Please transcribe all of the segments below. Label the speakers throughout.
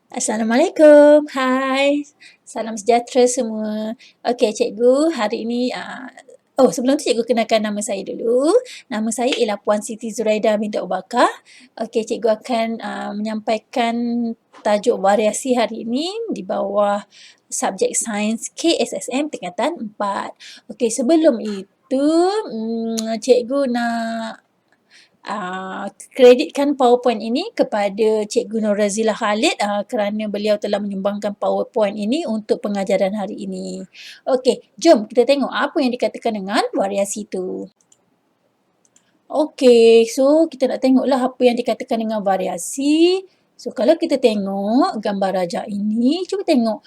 Speaker 1: Assalamualaikum. Hai. Salam sejahtera semua. Okey, cikgu hari ini sebelum tu cikgu kenalkan nama saya dulu. Nama saya ialah Puan Siti Zuraida binti Abu Bakar. Okey, cikgu akan menyampaikan tajuk variasi hari ini di bawah subjek sains KSSM tingkatan 4. Okey, sebelum itu cikgu nak kreditkan PowerPoint ini kepada Cikgu Nur Razila Khalid kerana beliau telah menyumbangkan PowerPoint ini untuk pengajaran hari ini. Okey, jom kita tengok apa yang dikatakan dengan variasi itu. Okey, so kita nak tengoklah apa yang dikatakan dengan variasi. So kalau kita tengok gambar rajak ini, cuba tengok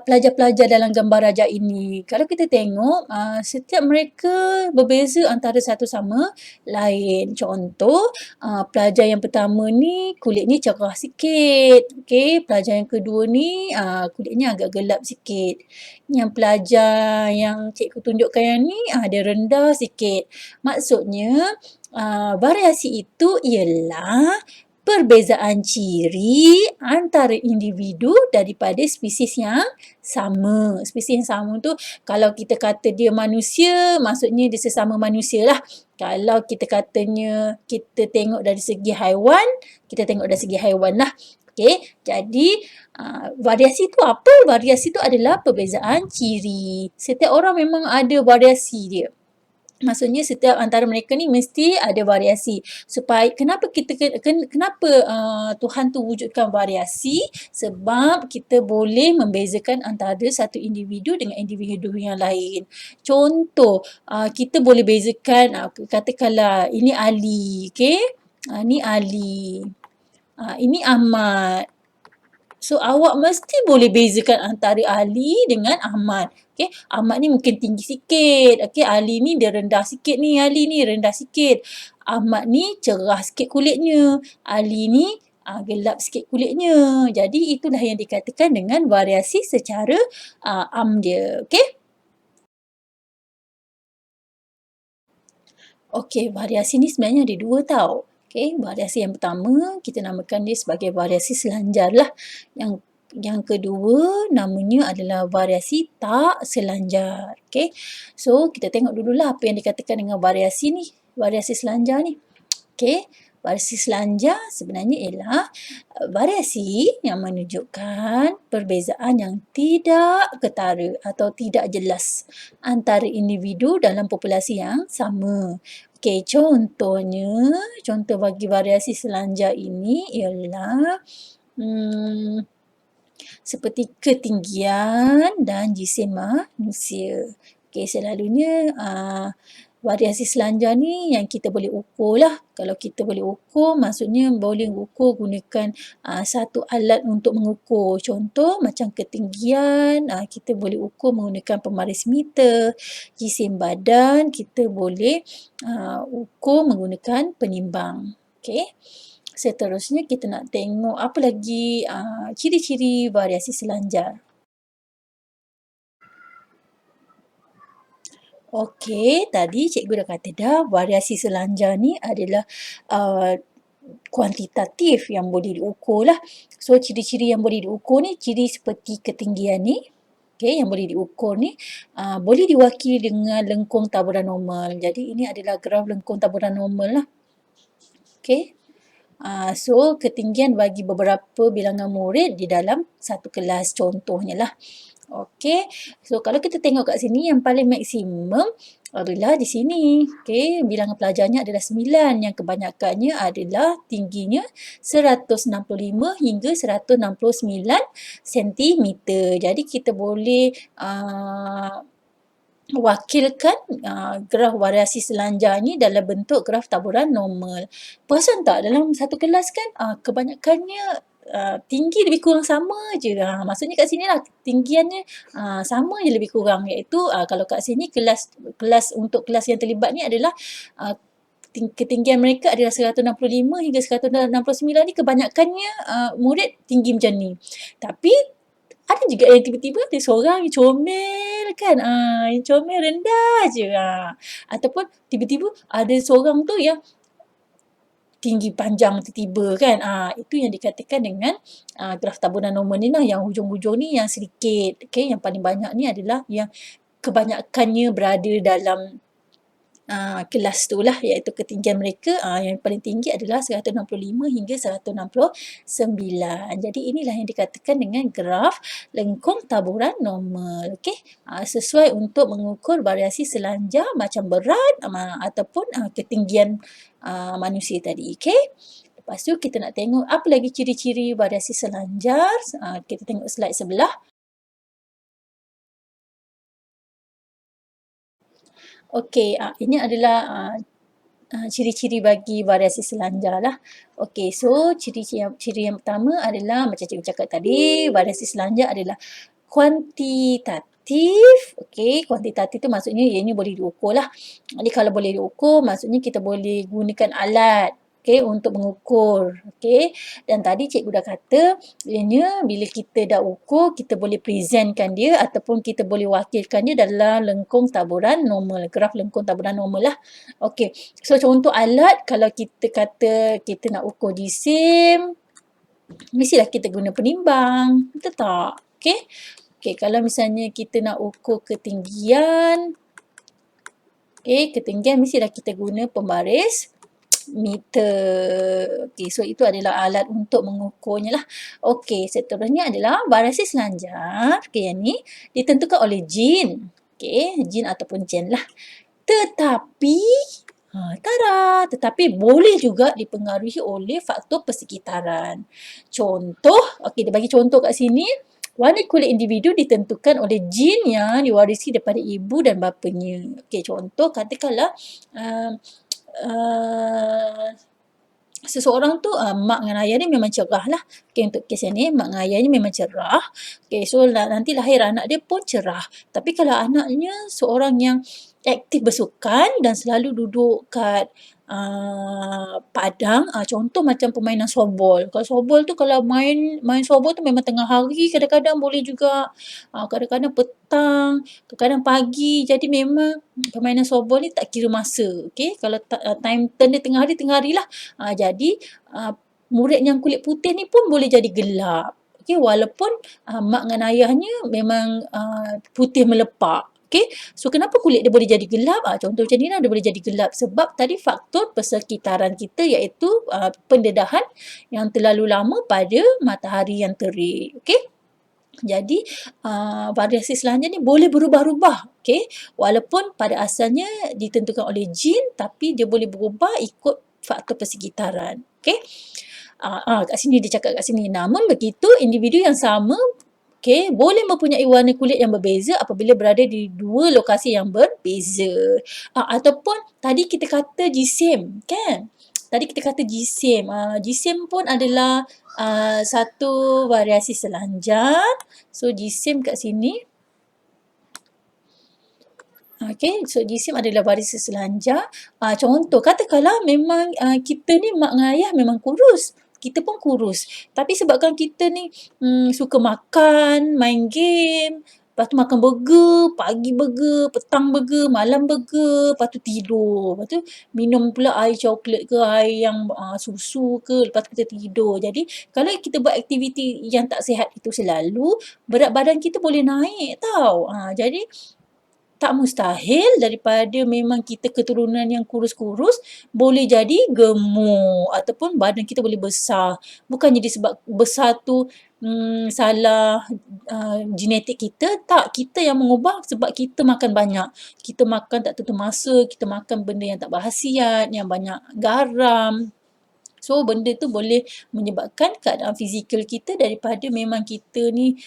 Speaker 1: pelajar-pelajar dalam gambar rajak ini. Kalau kita tengok setiap mereka berbeza antara satu sama lain. Contoh, pelajar yang pertama ni kulitnya cerah sikit. Okey, pelajar yang kedua ni kulitnya agak gelap sikit. Yang pelajar yang cikgu tunjukkan yang ni dia rendah sikit. Maksudnya variasi itu ialah perbezaan ciri antara individu daripada spesies yang sama. Spesies yang sama tu kalau kita kata dia manusia, maksudnya dia sesama manusia lah. Kalau kita katanya kita tengok dari segi haiwan, kita tengok dari segi haiwan lah. Okey, jadi variasi tu apa? Variasi tu adalah perbezaan ciri. Setiap orang memang ada variasi dia. Maksudnya setiap antara mereka ni mesti ada variasi. Kenapa kenapa Tuhan tu wujudkan variasi? Sebab kita boleh membezakan antara satu individu dengan individu yang lain. Contoh, kita boleh bezakan katakanlah ini Ali, okey? Ni Ali. Ini Ahmad. So, awak mesti boleh bezakan antara Ali dengan Ahmad. Okay, Ahmad ni mungkin tinggi sikit. Okay, Ali ni dia rendah sikit ni. Ali ni rendah sikit. Ahmad ni cerah sikit kulitnya. Ali ni gelap sikit kulitnya. Jadi, itulah yang dikatakan dengan variasi secara dia. Okay? Okey, variasi ni sebenarnya ada dua tau. Okey, variasi yang pertama kita namakan dia sebagai variasi selanjar lah. Yang kedua namanya adalah variasi tak selanjar. Okey. So, kita tengok dululah apa yang dikatakan dengan variasi ni. Variasi selanjar ni. Okey. Variasi selanjar sebenarnya ialah variasi yang menunjukkan perbezaan yang tidak ketara atau tidak jelas antara individu dalam populasi yang sama. Okey, contoh bagi variasi selanjar ini ialah seperti ketinggian dan jisim manusia. Okey, selalunya variasi selanjar ni yang kita boleh ukur lah. Kalau kita boleh ukur, maksudnya boleh ukur gunakan satu alat untuk mengukur. Contoh macam ketinggian, kita boleh ukur menggunakan pemaris meter. Jisim badan, kita boleh ukur menggunakan penimbang. Okey. Seterusnya kita nak tengok apa lagi ciri-ciri variasi selanjar. Okey, tadi cikgu dah kata dah variasi selanjar ni adalah kuantitatif yang boleh diukur lah. So, ciri-ciri yang boleh diukur ni, ciri seperti ketinggian ni, okey, yang boleh diukur ni boleh diwakili dengan lengkung taburan normal. Jadi, ini adalah graf lengkung taburan normal lah. Okey. So, ketinggian bagi beberapa bilangan murid di dalam satu kelas contohnya lah. Okey, so kalau kita tengok kat sini yang paling maksimum adalah di sini. Okey, bilangan pelajarnya adalah 9 yang kebanyakannya adalah tingginya 165 hingga 169 cm. Jadi kita boleh wakilkan graf variasi selanjar ni dalam bentuk graf taburan normal. Perasan tak dalam satu kelas kan kebanyakannya tinggi lebih kurang sama je. Maksudnya kat sini lah tinggiannya sama je lebih kurang, iaitu kalau kat sini untuk kelas yang terlibat ni adalah ketinggian mereka adalah 165 hingga 169 ni kebanyakannya murid tinggi macam ni. Tapi ada juga yang tiba-tiba ada seorang yang comel kan, yang comel rendah je. Ataupun tiba-tiba ada seorang tu yang tinggi panjang tiba-tiba kan. Itu yang dikatakan dengan graf taburan normal ni lah, yang hujung-hujung ni yang sedikit. Okay, yang paling banyak ni adalah yang kebanyakannya berada dalam kelas tu lah, iaitu ketinggian mereka yang paling tinggi adalah 165 hingga 169. Jadi inilah yang dikatakan dengan graf lengkung taburan normal. Okey, sesuai untuk mengukur variasi selanjar macam berat ataupun ketinggian manusia tadi. Okey. Lepas tu kita nak tengok apa lagi ciri-ciri variasi selanjar. Kita tengok slide sebelah. Okey, ini adalah ciri-ciri bagi variasi selanjar lah. Okey, so ciri yang pertama adalah macam cikgu cakap tadi, variasi selanjar adalah kuantitatif. Okey, kuantitatif tu maksudnya ianya boleh diukur lah. Jadi kalau boleh diukur, maksudnya kita boleh gunakan alat. Okey, untuk mengukur. Okey, dan tadi cikgu dah kata, ianya bila kita dah ukur, kita boleh presentkan dia ataupun kita boleh wakilkan dia dalam lengkung taburan normal, graf lengkung taburan normal lah. Okey, so contoh alat kalau kita kata kita nak ukur jisim, mestilah kita guna penimbang, betul tak? Okey. Okey, kalau misalnya kita nak ukur ketinggian, ketinggian mestilah kita guna pembaris meter. Okey, so itu adalah alat untuk mengukurnya lah. Okey, seterusnya adalah variasi selanjar. Okey, yang ni ditentukan oleh jin. Okey, jin ataupun gen lah. Tetapi tetapi boleh juga dipengaruhi oleh faktor persekitaran. Contoh, okey, dia bagi contoh kat sini. Warna kulit individu ditentukan oleh jin yang diwarisi daripada ibu dan bapanya. Okey, contoh katakanlah seseorang tu mak dengan ayah ni memang cerah lah. Okay, untuk kes yang ni mak dengan ayah ni memang cerah. Okay, so nanti lahir anak dia pun cerah. Tapi kalau anaknya seorang yang aktif bersukan dan selalu duduk kat padang, contoh macam permainan softball. Kalau softball tu kalau main softball tu memang tengah hari, kadang-kadang boleh juga kadang-kadang petang, kadang-kadang pagi. Jadi memang permainan softball ni tak kira masa. Okay, kalau time turn dia tengah hari lah. Jadi murid yang kulit putih ni pun boleh jadi gelap. Okay, walaupun mak dengan ayahnya memang putih melepak. Okay, so kenapa kulit dia boleh jadi gelap? Contoh macam ni lah, dia boleh jadi gelap sebab tadi faktor persekitaran kita iaitu pendedahan yang terlalu lama pada matahari yang terik. Okay. Jadi variasi selanjar ni boleh berubah-ubah. Okay. Walaupun pada asalnya ditentukan oleh jin, tapi dia boleh berubah ikut faktor persekitaran. Okay. Kat sini dia cakap kat sini. Namun begitu, individu yang sama boleh mempunyai warna kulit yang berbeza apabila berada di dua lokasi yang berbeza. Ataupun tadi kita kata jisim, kan? Tadi kita kata jisim. Jisim pun adalah satu variasi selanjar. So, jisim kat sini. Okay, so jisim adalah variasi selanjar. Contoh, katakanlah memang kita ni mak dengan ayah memang kurus. Kita pun kurus. Tapi sebabkan kita ni suka makan, main game, lepas tu makan burger, pagi burger, petang burger, malam burger, lepas tu tidur. Lepas tu minum pula air coklat ke, air yang susu ke, lepas tu kita tidur. Jadi kalau kita buat aktiviti yang tak sihat itu selalu, berat badan kita boleh naik tau. Jadi tak mustahil daripada memang kita keturunan yang kurus-kurus boleh jadi gemuk ataupun badan kita boleh besar. Bukannya disebab besar tu salah genetik kita, tak, kita yang mengubah sebab kita makan banyak. Kita makan tak tentu masa, kita makan benda yang tak berkhasiat, yang banyak garam. So, benda tu boleh menyebabkan keadaan fizikal kita daripada memang kita ni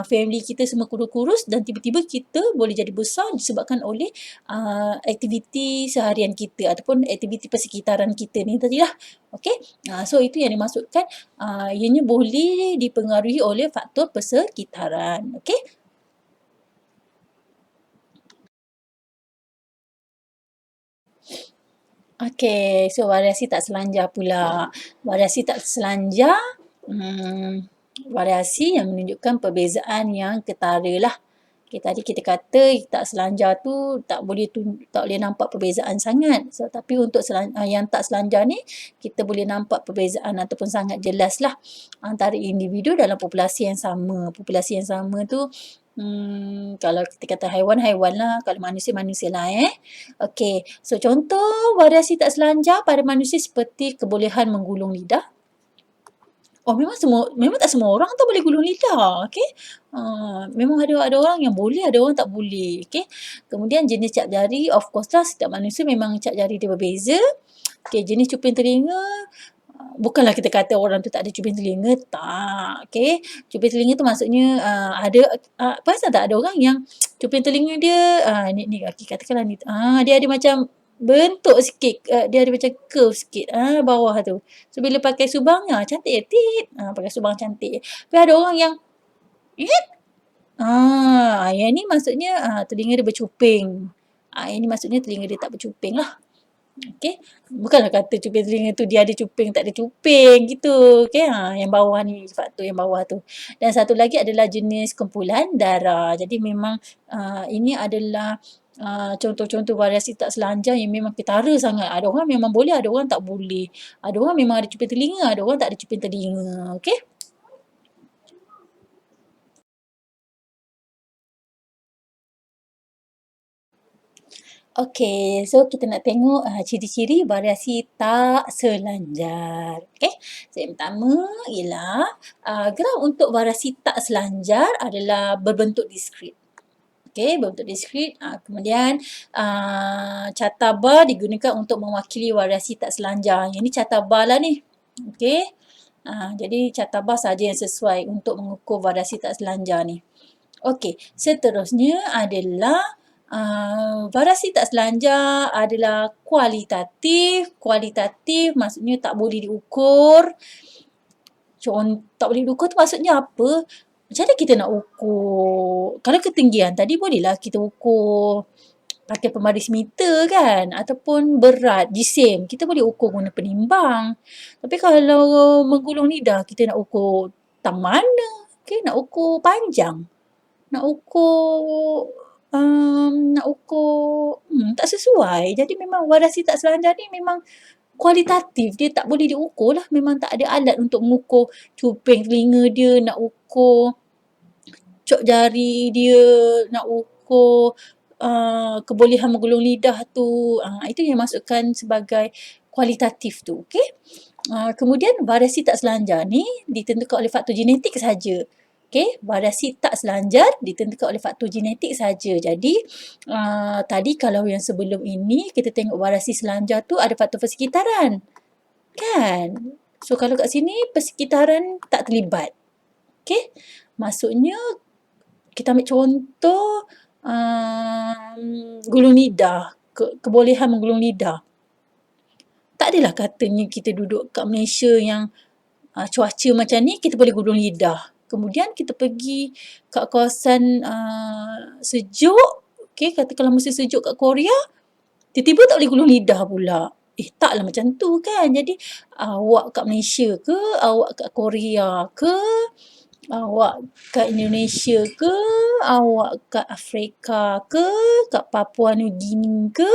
Speaker 1: family kita semua kurus-kurus dan tiba-tiba kita boleh jadi besar disebabkan oleh aktiviti seharian kita ataupun aktiviti persekitaran kita ni tadi lah. Okay? So, itu yang dimaksudkan ianya boleh dipengaruhi oleh faktor persekitaran. Okay? Okay, so variasi tak selanjar pula. Variasi tak selanjar, variasi yang menunjukkan perbezaan yang ketara lah. Okay, tadi kita kata tak selanjar tu tak boleh nampak perbezaan sangat. So, tapi untuk yang tak selanjar ni, kita boleh nampak perbezaan ataupun sangat jelas lah antara individu dalam populasi yang sama. Populasi yang sama tu, kalau kita kata haiwan-haiwan lah, kalau manusia-manusia lah Okey, so contoh variasi tak selanjar pada manusia seperti kebolehan menggulung lidah. Oh, memang tak semua orang tu boleh gulung lidah, okey. Memang ada orang yang boleh, ada orang tak boleh, okey. Kemudian jenis cap jari, of course lah setiap manusia memang cap jari dia berbeza. Okey, jenis cuping telinga, bukanlah kita kata orang tu tak ada cuping telinga, tak, okey. Cuping telinga tu maksudnya perasan tak ada orang yang cuping telinga dia ni okey katakanlah ni, dia ada macam bentuk sikit, dia ada macam curve sikit, bawah tu. So bila pakai subang, cantik je, pakai subang cantik je. Tapi ada orang yang, yang ni maksudnya telinga dia bercuping. Yang ni maksudnya telinga dia tak bercuping lah. Okey, bukanlah kata cuping telinga tu dia ada cuping, tak ada cuping gitu. Okey, yang bawah ni, faktor yang bawah tu. Dan satu lagi adalah jenis kumpulan darah. Jadi memang ini adalah contoh-contoh variasi tak selanjar yang memang ketara sangat. Ada orang memang boleh, ada orang tak boleh. Ada orang memang ada cuping telinga, ada orang tak ada cuping telinga. Okey? Okey, so kita nak tengok ciri-ciri variasi tak selanjar. Okey, so yang pertama ialah gerak untuk variasi tak selanjar adalah berbentuk diskret. Okey, berbentuk diskret. Kemudian carta bar digunakan untuk mewakili variasi tak selanjar. Yang ni carta bar lah ni. Okey. Jadi carta bar saja yang sesuai untuk mengukur variasi tak selanjar ni. Okey, seterusnya adalah variasi tak selanjar adalah kualitatif. Kualitatif maksudnya tak boleh diukur. Tak boleh diukur tu maksudnya apa? Macam mana kita nak ukur? Kalau ketinggian tadi bolehlah kita ukur pakai pembaris meter kan, ataupun berat, jisim. Kita boleh ukur guna penimbang. Tapi kalau menggulung lidah, kita nak ukur tang mana? Okay, nak ukur panjang. Nak ukur tak sesuai. Jadi memang variasi tak selanjar ni memang kualitatif. Dia tak boleh diukur lah. Memang tak ada alat untuk mengukur cuping telinga dia, nak ukur cop jari dia, nak ukur kebolehan menggulung lidah tu. Itu yang masukkan sebagai kualitatif tu. Okay? Kemudian variasi tak selanjar ni ditentukan oleh faktor genetik sahaja. Okay, variasi tak selanjar ditentukan oleh faktor genetik sahaja. Jadi, tadi kalau yang sebelum ini kita tengok variasi selanjar tu ada faktor persekitaran. Kan? So, kalau kat sini persekitaran tak terlibat. Okay? Maksudnya, kita ambil contoh gulung lidah, kebolehan menggulung lidah. Tak adalah katanya kita duduk kat Malaysia yang cuaca macam ni, kita boleh gulung lidah. Kemudian kita pergi kat kawasan sejuk, okay, katakanlah musim sejuk kat Korea, tiba-tiba tak boleh gulung lidah pula. Taklah macam tu kan. Jadi, awak kat Malaysia ke, awak kat Korea ke, awak kat Indonesia ke, awak kat Afrika ke, kat Papua New Guinea ke,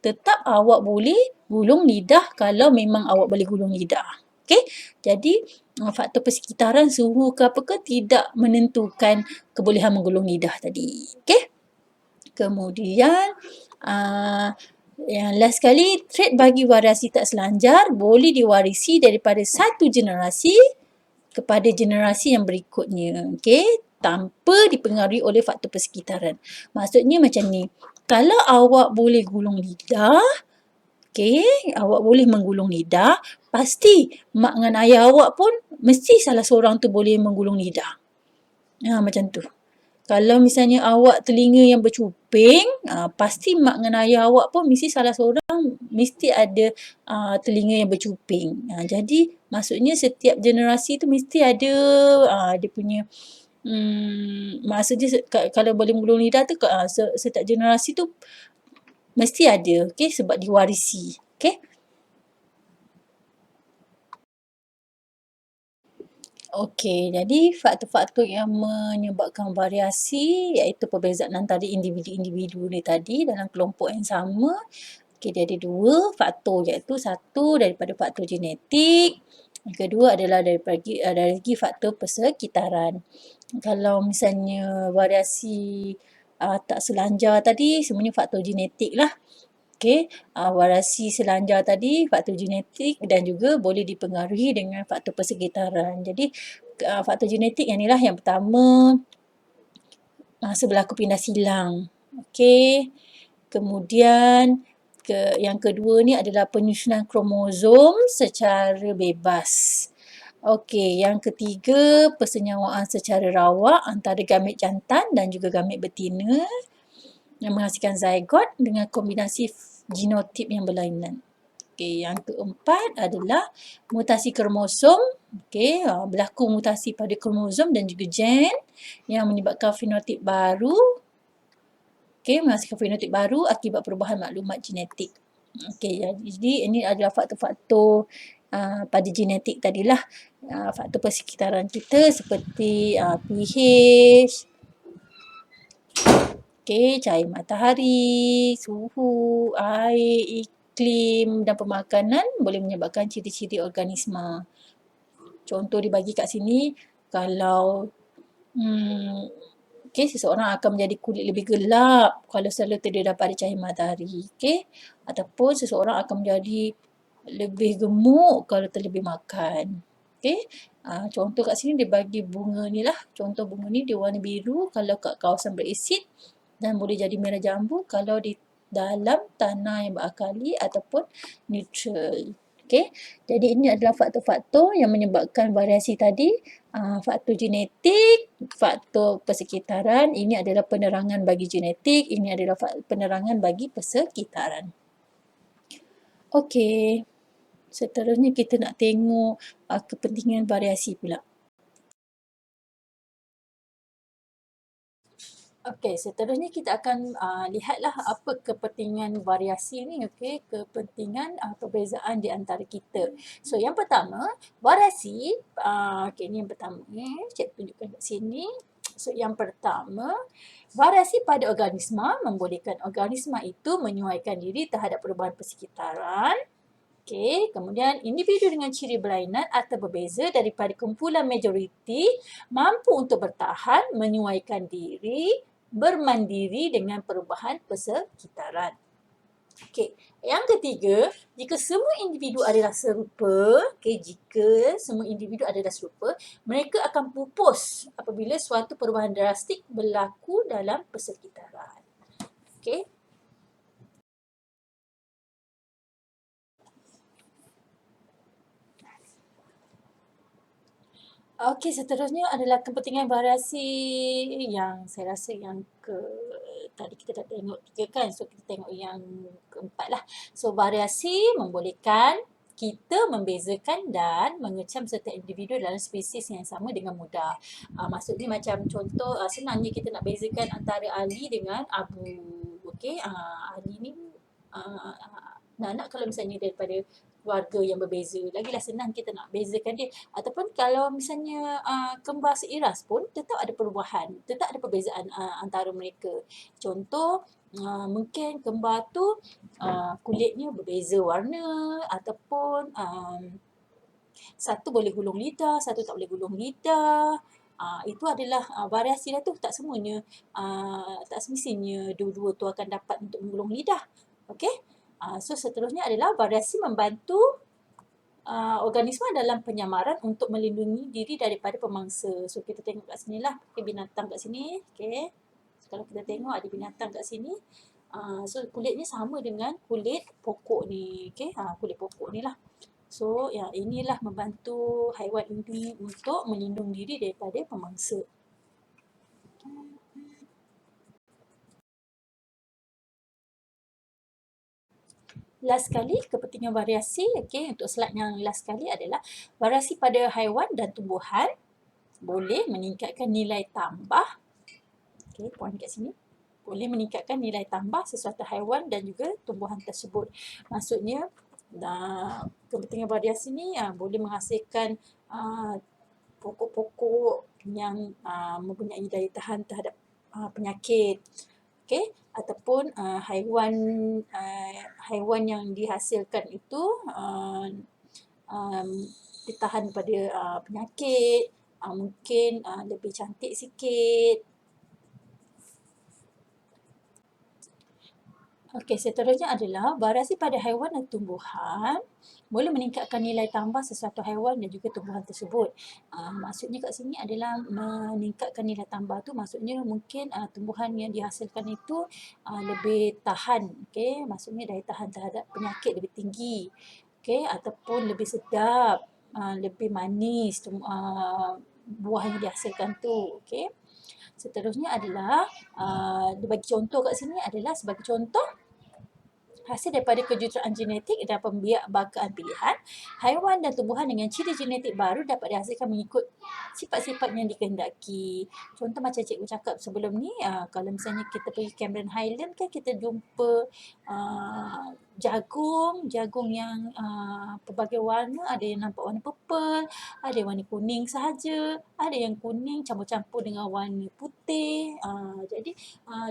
Speaker 1: tetap awak boleh gulung lidah kalau memang awak boleh gulung lidah. Okay, jadi faktor persekitaran, suhu ke apa ke tidak menentukan kebolehan menggulung lidah tadi. Okay, kemudian yang last sekali, trait bagi variasi tak selanjar boleh diwarisi daripada satu generasi kepada generasi yang berikutnya. Okay, tanpa dipengaruhi oleh faktor persekitaran. Maksudnya macam ni, kalau awak boleh gulung lidah, okay, awak boleh menggulung lidah, pasti mak dengan ayah awak pun mesti salah seorang tu boleh menggulung lidah. Macam tu. Kalau misalnya awak telinga yang bercuping, pasti mak dengan ayah awak pun mesti salah seorang mesti ada telinga yang bercuping. Jadi maksudnya setiap generasi tu mesti ada dia punya maksudnya kalau boleh menggulung lidah tu setiap generasi tu mesti ada, okay, sebab diwarisi. Okay. Okey, jadi faktor-faktor yang menyebabkan variasi iaitu perbezaan antara individu-individu ni tadi dalam kelompok yang sama. Okey, dia ada dua faktor iaitu satu daripada faktor genetik, yang kedua adalah dari segi faktor persekitaran. Kalau misalnya variasi tak selanjar tadi semuanya faktor genetik lah. Okey, variasi selanjar tadi faktor genetik dan juga boleh dipengaruhi dengan faktor persekitaran. Jadi faktor genetik yang inilah yang pertama masa berlaku pindah silang. Okey. Kemudian yang kedua ni adalah penyusunan kromosom secara bebas. Okey, yang ketiga persenyawaan secara rawak antara gamet jantan dan juga gamet betina yang menghasilkan zygote dengan kombinasi genotip yang berlainan. Okey, yang keempat adalah mutasi kromosom. Okey, berlaku mutasi pada kromosom dan juga gen yang menyebabkan fenotip baru. Okey, menghasilkan fenotip baru akibat perubahan maklumat genetik. Okey, jadi ini adalah faktor-faktor pada genetik tadilah. Faktor persekitaran kita seperti pH, okey, cahaya matahari, suhu, air, iklim dan pemakanan boleh menyebabkan ciri-ciri organisma. Contoh dibagi kat sini, kalau okey, seseorang akan menjadi kulit lebih gelap kalau selalu terdedah pada cahaya matahari. Okey, ataupun seseorang akan menjadi lebih gemuk kalau terlebih makan. Okey, contoh kat sini dia bagi bunga ni lah. Contoh bunga ni dia warna biru kalau kat kawasan berasid dan boleh jadi merah jambu kalau di dalam tanah yang berakali ataupun neutral. Okey, jadi ini adalah faktor-faktor yang menyebabkan variasi tadi. Faktor genetik, faktor persekitaran, ini adalah penerangan bagi genetik, ini adalah penerangan bagi persekitaran. Okey, seterusnya kita nak tengok kepentingan variasi pula. Okey, seterusnya kita akan lihatlah apa kepentingan variasi ni, okey, kepentingan perbezaan di antara kita. So, yang pertama, variasi, okey, ni yang pertama cikgu tunjukkan kat sini. So, yang pertama, variasi pada organisma membolehkan organisma itu menyesuaikan diri terhadap perubahan persekitaran. Okey, kemudian individu dengan ciri berlainan atau berbeza daripada kumpulan majoriti mampu untuk bertahan, menyesuaikan diri, bermandiri dengan perubahan persekitaran. Okey, yang ketiga, jika semua individu adalah serupa, jika semua individu adalah serupa, mereka akan pupus apabila suatu perubahan drastik berlaku dalam persekitaran. Okey. Okey, seterusnya adalah kepentingan variasi yang saya rasa yang tadi kita dah tengok 3 kan. So, kita tengok yang keempat lah. So, variasi membolehkan kita membezakan dan mengecam setiap individu dalam spesies yang sama dengan mudah. Maksudnya macam contoh, senangnya kita nak bezakan antara Ali dengan Abu. Okey, Ali ni nak kalau misalnya daripada keluarga yang berbeza, lagilah senang kita nak bezakan dia. Ataupun kalau misalnya kembar seiras pun tetap ada perubahan, tetap ada perbezaan antara mereka. Contoh, mungkin kembar tu kulitnya berbeza warna ataupun satu boleh gulung lidah, satu tak boleh gulung lidah. Itu adalah variasi dah tu, tak semuanya, tak semestinya dua-dua tu akan dapat untuk menggulung lidah. Okey? So seterusnya adalah variasi membantu organisma dalam penyamaran untuk melindungi diri daripada pemangsa. So kita tengok kat sini lah, binatang kat sini. Okay. So, kalau kita tengok ada binatang kat sini. So kulitnya sama dengan kulit pokok ni. Okay. Kulit pokok ni lah. So inilah membantu haiwan ini untuk melindungi diri daripada pemangsa. Last sekali, kepentingan variasi, untuk slide yang last sekali adalah variasi pada haiwan dan tumbuhan boleh meningkatkan nilai tambah. Poin kat sini. Boleh meningkatkan nilai tambah sesuatu haiwan dan juga tumbuhan tersebut. Maksudnya, kepentingan variasi ni boleh menghasilkan pokok-pokok yang mempunyai daya tahan terhadap penyakit. Okey, ataupun haiwan yang dihasilkan itu um, ditahan pada penyakit, mungkin lebih cantik sikit. Okey, seterusnya adalah variasi pada haiwan dan tumbuhan boleh meningkatkan nilai tambah sesuatu haiwan dan juga tumbuhan tersebut. Maksudnya kat sini adalah meningkatkan nilai tambah tu maksudnya mungkin tumbuhan yang dihasilkan itu lebih tahan, okey, maksudnya daya tahan terhadap penyakit lebih tinggi, okey, ataupun lebih sedap, lebih manis buah yang dihasilkan tu, okey. Seterusnya adalah bagi contoh kat sini adalah sebagai contoh hasil daripada kejuruteraan genetik dan pembiakbakaan pilihan, haiwan dan tumbuhan dengan ciri genetik baru dapat dihasilkan mengikut sifat-sifat yang dikehendaki. Contoh macam cikgu cakap sebelum ni, kalau misalnya kita pergi Cameron Highland kan kita jumpa jagung yang pelbagai warna, ada yang nampak warna purple, ada yang warna kuning sahaja, ada yang kuning campur-campur dengan warna putih. Jadi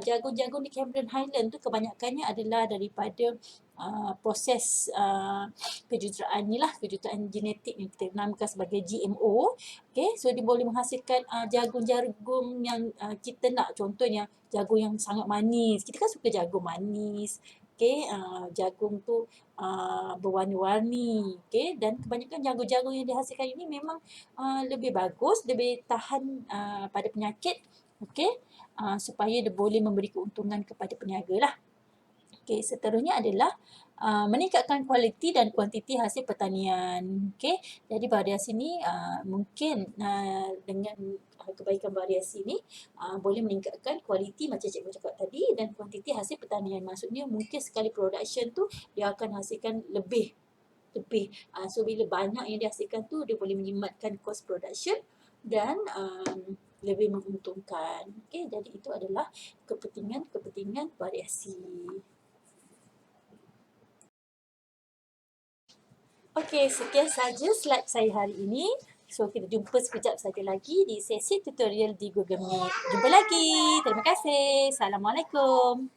Speaker 1: jagung-jagung di Cameron Highland tu kebanyakannya adalah daripada proses kejuruteraan ni lah, kejuruteraan genetik yang kita namakan sebagai GMO. Okay, so dia boleh menghasilkan jagung-jagung yang kita nak, contohnya jagung yang sangat manis. Kita kan suka jagung manis. Okay, jagung tu berwarna-warni. Okay, dan kebanyakan jagung-jagung yang dihasilkan ini memang lebih bagus, lebih tahan pada penyakit. Okay, supaya dia boleh memberi keuntungan kepada peniaga lah. Okay, seterusnya adalah meningkatkan kualiti dan kuantiti hasil pertanian. Okay, jadi variasi ni mungkin dengan kebaikan variasi ni boleh meningkatkan kualiti macam cikgu cakap tadi dan kuantiti hasil pertanian. Maksudnya mungkin sekali production tu dia akan hasilkan lebih. So bila banyak yang dihasilkan tu dia boleh menjimatkan cost production dan lebih menguntungkan. Okay, jadi itu adalah kepentingan variasi. Okey, sekian saja slide saya hari ini. So, kita jumpa sekejap saja lagi di sesi tutorial di Google Meet. Jumpa lagi. Terima kasih. Assalamualaikum.